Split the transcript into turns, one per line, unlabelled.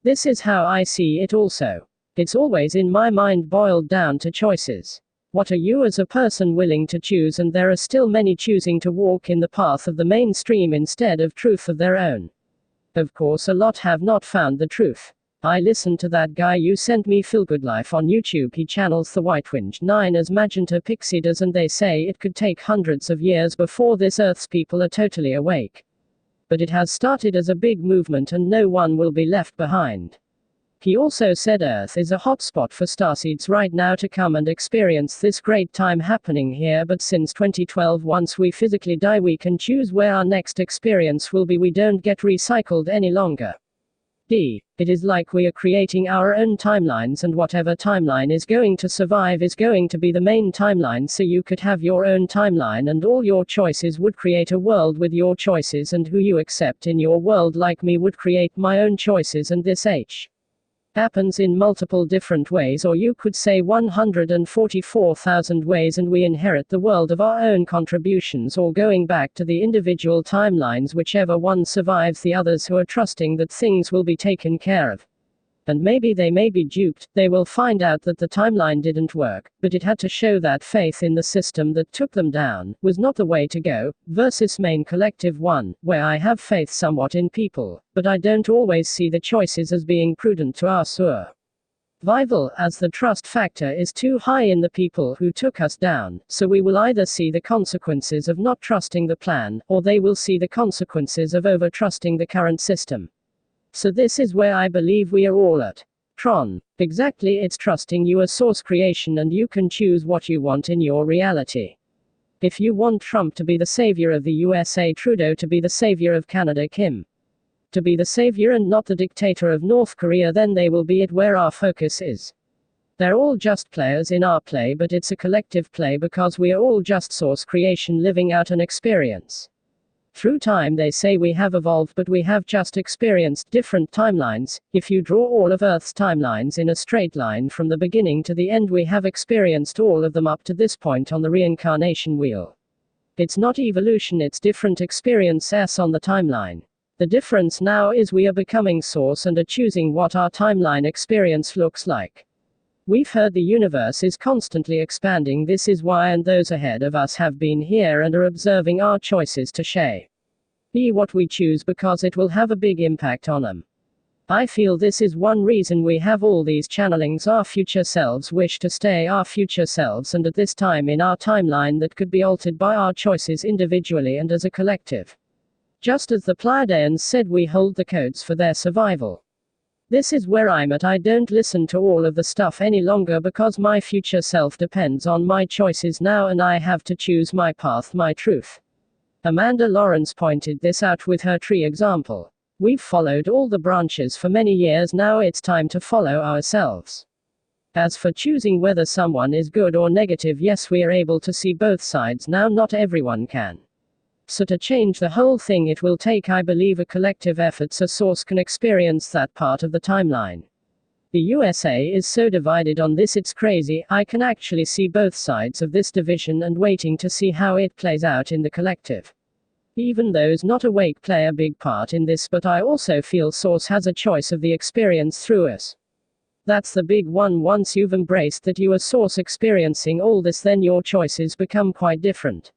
This is how I see it also. It's always in my mind boiled down to choices. What are you as a person willing to choose? And there are still many choosing to walk in the path of the mainstream instead of truth of their own. Of course, a lot have not found the truth. I listened to that guy you sent me, Feel Good Life, on YouTube. He channels the White Witch 9 as Magenta Pixie does, and they say it could take hundreds of years before this Earth's people are totally awake. But it has started as a big movement and no one will be left behind. He also said Earth is a hotspot for starseeds right now to come and experience this great time happening here, but since 2012, once we physically die, we can choose where our next experience will be. We don't get recycled any longer. It is like we are creating our own timelines, and whatever timeline is going to survive is going to be the main timeline. So you could have your own timeline and all your choices would create a world with your choices, and who you accept in your world, like me, would create my own choices, and this happens in multiple different ways, or you could say 144,000 ways, and we inherit the world of our own contributions, or going back to the individual timelines, whichever one survives the others who are trusting that things will be taken care of. And maybe they may be duped, they will find out that the timeline didn't work, but it had to show that faith in the system that took them down was not the way to go, versus main collective one, where I have faith somewhat in people, but I don't always see the choices as being prudent to our survival, as the trust factor is too high in the people who took us down. So we will either see the consequences of not trusting the plan, or they will see the consequences of over trusting the current system. So this is where I believe we are all at. Tron. Exactly, it's trusting your source creation, and you can choose what you want in your reality. If you want Trump to be the savior of the USA, Trudeau to be the savior of Canada, Kim to be the savior and not the dictator of North Korea, then they will be it where our focus is. They're all just players in our play, but it's a collective play because we are all just source creation living out an experience. Through time, they say we have evolved, but we have just experienced different timelines. If you draw all of Earth's timelines in a straight line from the beginning to the end, we have experienced all of them up to this point on the reincarnation wheel. It's not evolution, it's different experiences on the timeline. The difference now is we are becoming source and are choosing what our timeline experience looks like. We've heard the universe is constantly expanding. This is why, and those ahead of us have been here and are observing our choices to be what we choose, because it will have a big impact on them. I feel this is one reason we have all these channelings. Our future selves wish to stay our future selves, and at this time in our timeline that could be altered by our choices individually and as a collective. Just as the Pleiadians said, we hold the codes for their survival. This is where I'm at. I don't listen to all of the stuff any longer because my future self depends on my choices now, and I have to choose my path, my truth. Amanda Lawrence pointed this out with her tree example. We've followed all the branches for many years now, it's time to follow ourselves. As for choosing whether someone is good or negative, yes, we are able to see both sides now, not everyone can. So to change the whole thing, it will take, I believe, a collective effort so source can experience that part of the timeline. The USA is so divided on this, it's crazy. I can actually see both sides of this division and waiting to see how it plays out in the collective. Even those not awake play a big part in this, but I also feel source has a choice of the experience through us. That's the big one. Once you've embraced that you are source experiencing all this, then your choices become quite different.